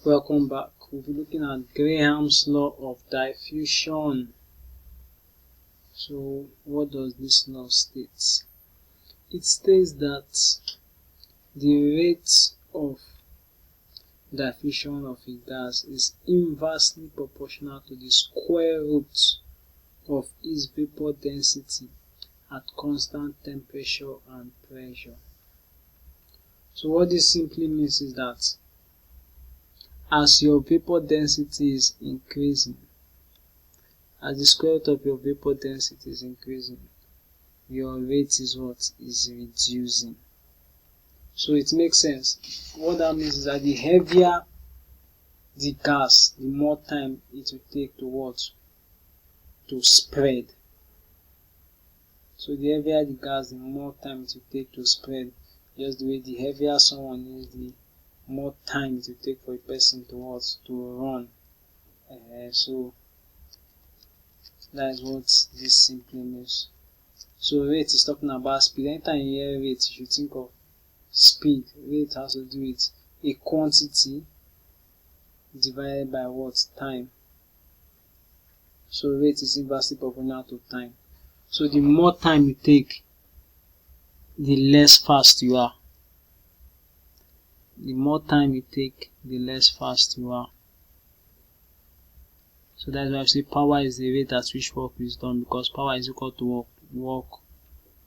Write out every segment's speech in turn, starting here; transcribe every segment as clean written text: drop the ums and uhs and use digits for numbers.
Welcome back. We'll be looking at Graham's Law of Diffusion. So, what does this law state? It states that the rate of diffusion of a gas is inversely proportional to the square root of its vapor density at constant temperature and pressure. So, what this simply means is that as your vapor density is increasing, as the square root of your vapor density is increasing, your rate is reducing. So it makes sense. What that means is that the heavier the gas, the more time it will take to spread. So the heavier the gas, the more time it will take to spread. Just the way the heavier someone is, the more time it will take for a person to run. So that is what this simply means. So rate is talking about speed. Anytime you hear rate, you should think of speed. Rate has to do with a quantity divided by time. So rate is inversely proportional to time. So the more time you take, the less fast you are. The more time you take, the less fast you are. So that's why I say power is the rate at which work is done, because power is equal to work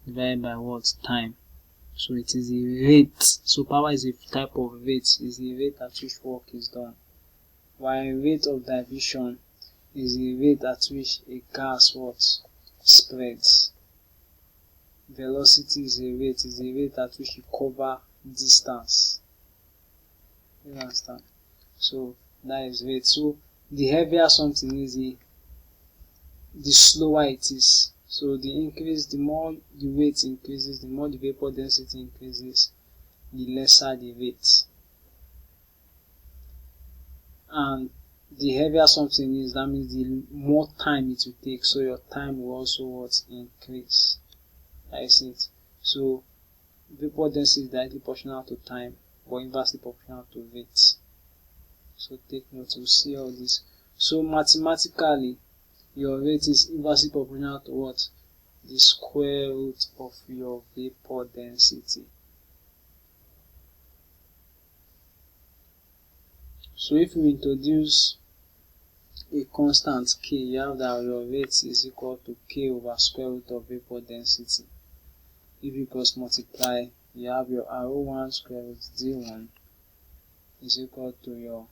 divided by time. So it is the rate. So power is a type of rate, is the rate at which work is done. While rate of diffusion is the rate at which a gas spreads. Velocity is the rate at which you cover distance. You understand? So that is rate. So the heavier something is, the slower it is. So the more the weight increases, the more the vapor density increases, the lesser the rate. And the heavier something is, that means the more time it will take. So your time will also increase. I see it. So vapor density is directly proportional to time, but inversely proportional to rate. So take note, we'll see all this. So mathematically, your rate is inversely proportional to the square root of your vapor density. So if you introduce a constant k, you have that your rate is equal to k over square root of vapor density. If you cross multiply, you have your Rate₁ square root d1 is equal to your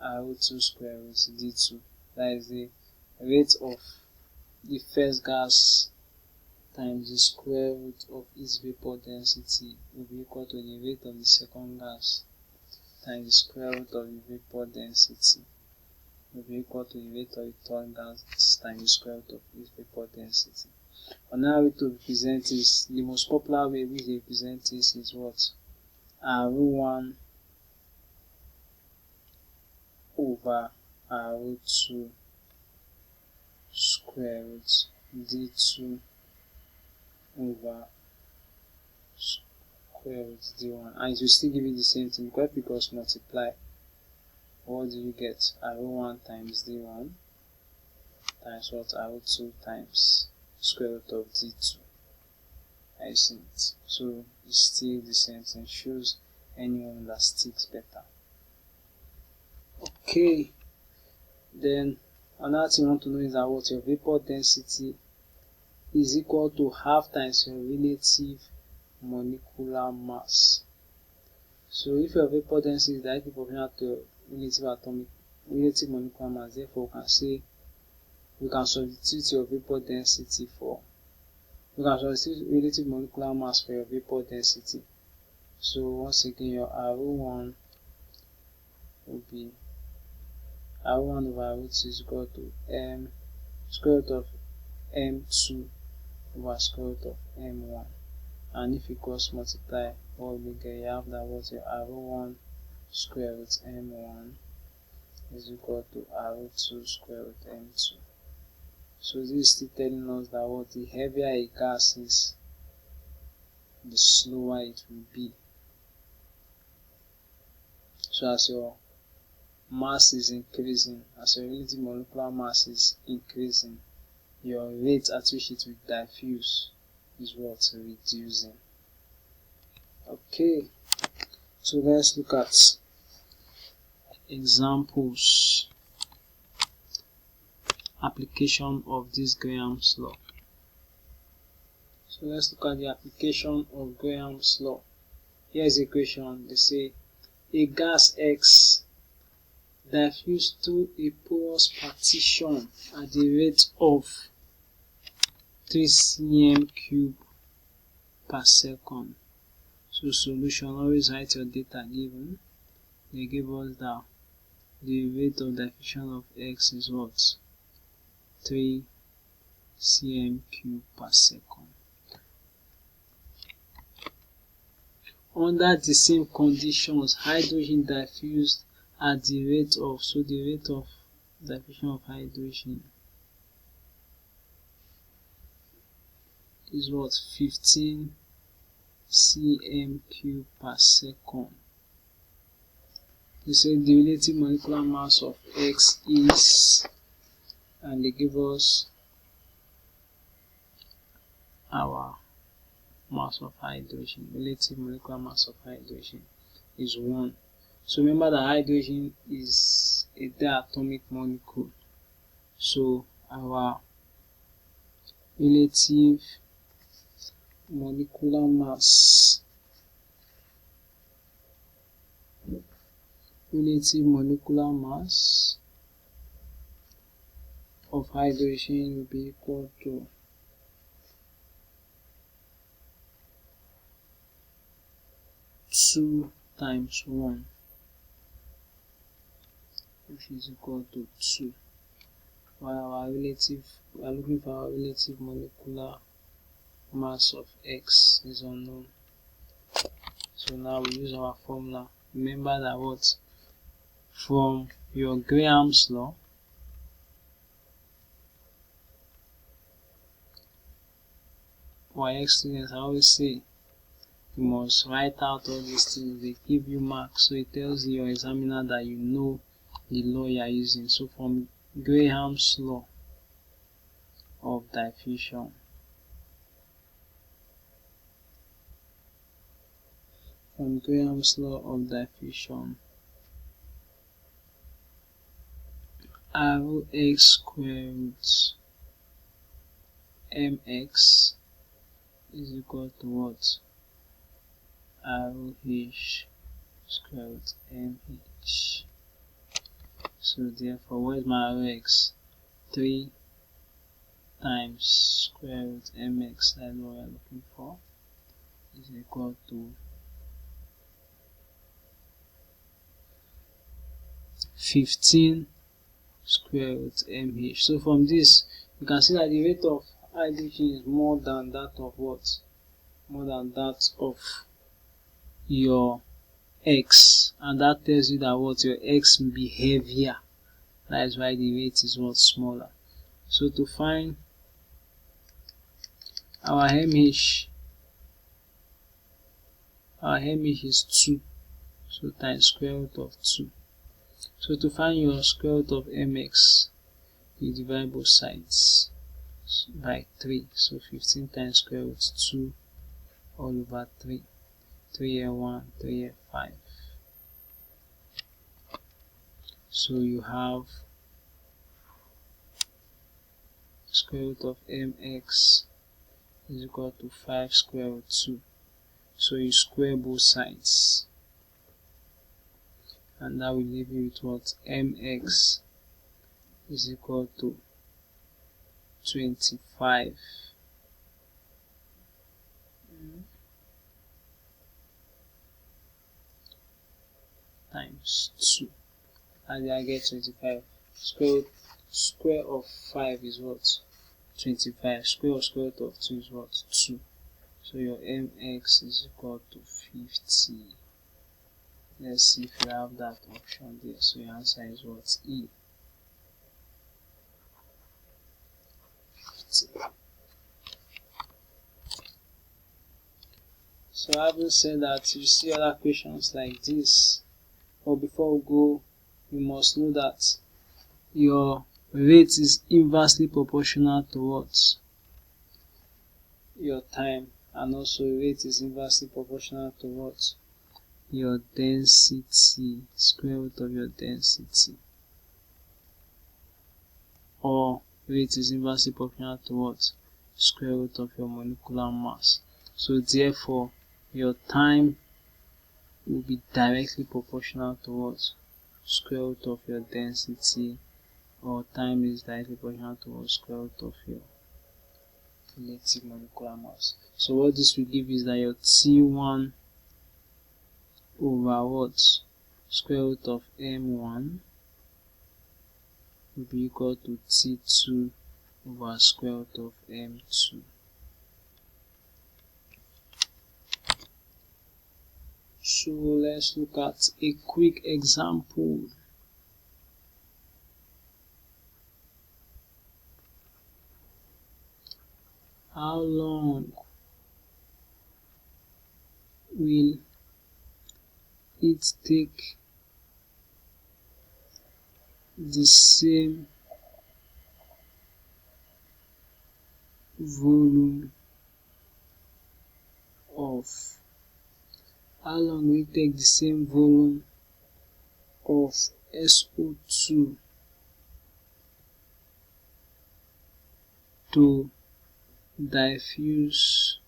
Rate₂ square root d2. That is the rate of the first gas times the square root of its vapor density will be equal to the rate of the second gas times the square root of the vapor density will be equal to the rate of the third gas times the square root of its vapor density. Another way to represent is, the most popular way which they represent this is Rate₁ over Rate₂ square root d2 over square root d1, and it will still give you the same thing, because multiply. What do you get? Rate₁ times d1 times Rate₂ times square root of d2. I see it. So it's still the same thing. Shows anyone that sticks better. Okay. Then another thing you want to know is that your vapor density is equal to half times your relative molecular mass. So if your vapor density is directly proportional to relative molecular mass, therefore we can substitute your vapor density we can substitute relative molecular mass for your vapor density. So once again, your Rate₁ will be Rate₁ over Rate₂ is equal to square root of m2 over square root of m1. And if you cross multiply, what we get, you have that your Rate₁ square root m1 is equal to Rate₂ square root m2. So this is still telling us that the heavier a gas is, the slower it will be. So as your mass is increasing, as your relative molecular mass is increasing, your rate at which it will diffuse is what? Reducing. Okay, so let's look at examples. Application of this Graham's law. So let's look at the application of Graham's law. Here's a question. They say a gas X diffused through a porous partition at the rate of 3 cm³ per second. So solution, always write your data given. They give us that the rate of diffusion of X is what? 3 cm³ per second. Under the same conditions, hydrogen diffused at the rate of, so the rate of diffusion of hydrogen is what? 15 cm³ per second. They say the relative molecular mass of X is, and they give us our mass of hydrogen. Relative molecular mass of hydrogen is 1. So remember that hydrogen is a diatomic molecule. So our relative molecular mass of hydrogen will be equal to 2 times 1, which is equal to 2. While we are looking for our relative molecular mass of X is unknown. So now we use our formula. Remember that what? From your Graham's law, YX students, I always say you must write out all these things. They give you marks, so it tells your examiner that you know the law you are using. So from Graham's law of diffusion, Rx square root mx is equal to what? Rh square root mh. So therefore, where's my Rx? 3 times square root mx, that's what we are looking for, is equal to 15 square root mh. So from this, you can see that the rate of hydrogen is more than that of what? More than that of your X, and that tells you that what? Your X will be heavier. That is why the rate is what? Smaller. So to find our mh is 2, so times square root of 2. So to find your square root of mx, you divide both sides by 3. So 15 times square root 2 all over 3. 3 here 1, 3 here 5. So you have square root of mx is equal to 5 square root 2. So you square both sides, and that will leave you with what? Mx is equal to 25 times 2. And I get 25. Square of 5 is what? 25. Square root of 2 is what? 2. So your mx is equal to 50. Let's see if you have that option there. So your answer is what? E. 50. So having said that, you see other questions like this. But before we go you must know that your rate is inversely proportional to what? Your time, and also rate is inversely proportional to what? Your density, square root of your density. Or rate is inversely proportional to what? Square root of your molecular mass. So therefore, your time will be directly proportional to what? Square root of your density, or time is directly proportional to what? Square root of your relative molecular mass. So what this will give is that your T1 over what? Square root of M1 will be equal to T2 over square root of M2. So let's look at a quick example. How long will it take the same volume of SO2 to diffuse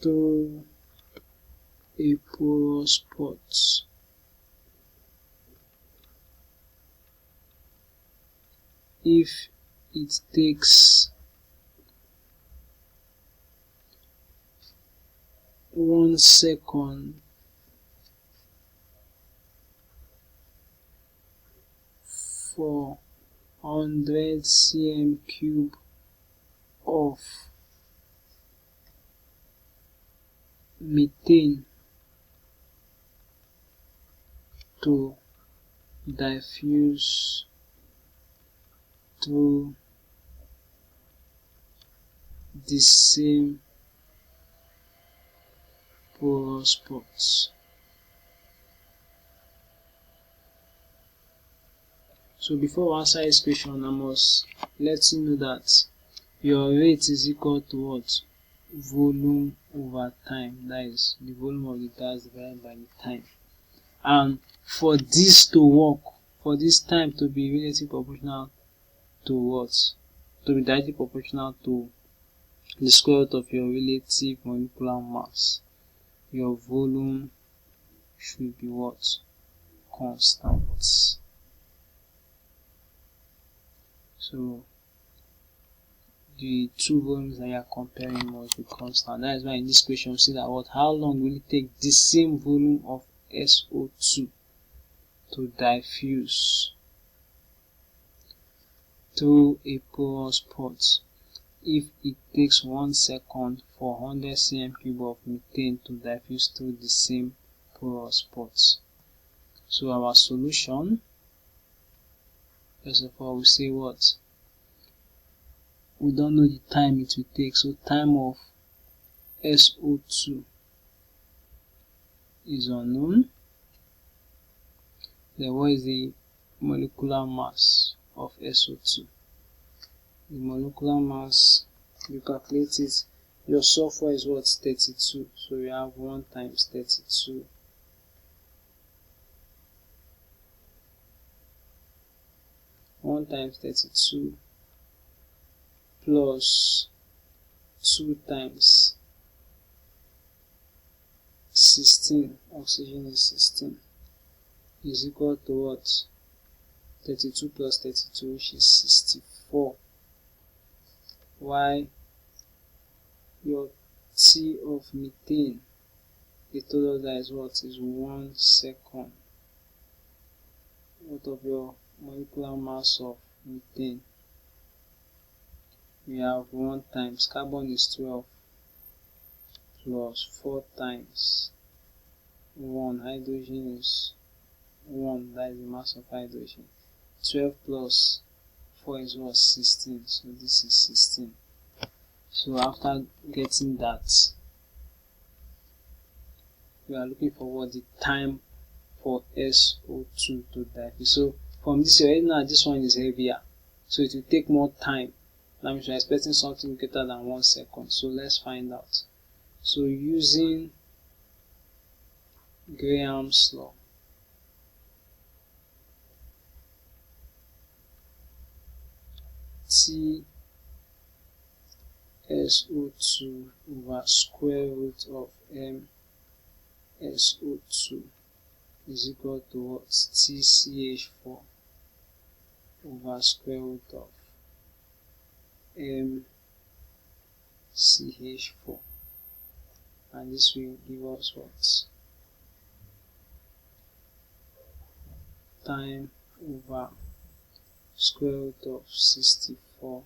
through a porous spot if it takes 1 second for 100 cm³ of methane to diffuse through the same porous spots. So before we answer this question, I must let you know that your rate is equal to what? Volume over time. That is the volume of the gas divided by the time. And for this to work, for this time to be relatively proportional to what? To be directly proportional to the square root of your relative molecular mass, your volume should be what? Constant. So the two volumes that you are comparing must be constant. That is why in this question we see that what? How long will it take the same volume of SO2 to diffuse through a porous spot if it takes 1 second for 100 cm³ of methane to diffuse through the same porous spot? So our solution, first of all, we say what? We don't know the time it will take, so time of SO2 is unknown. Then what is the molecular mass of SO2? The molecular mass, you calculate it, your sulfur is what? 32, so we have 1 times 32. 1 times 32 plus 2 times 16, oxygen is 16, is equal to what? 32 plus 32, which is 64. Why your T of methane, they told us that is what? Is 1 second. What of your molecular mass of methane? We have 1 times, carbon is 12 plus 4 times 1, hydrogen is 1, that is the mass of hydrogen. 12 plus 4 is what? 16, so this is 16. So after getting that, we are looking for what the time for SO2 to diffuse. So from this, you already know that this one is heavier, so it will take more time. That means we are expecting something greater than 1 second. So let's find out. So using Graham's law, T SO2 over square root of M SO2 is equal to what? TCH4 over square root of MCH4, and this will give us what? Time over square root of 64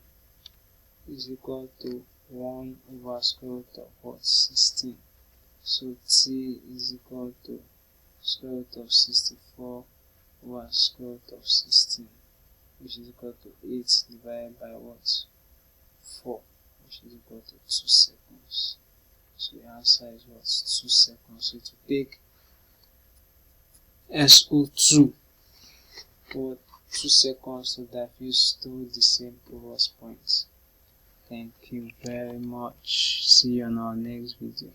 is equal to 1 over square root of what? 16. So T is equal to square root of 64 over square root of 16, which is equal to 8 divided by what? 4, which is equal to 2 seconds. So the answer is what? 2 seconds. So it will take SO2 for 2 seconds to diffuse through the same porous point. Thank you very much. See you on our next video.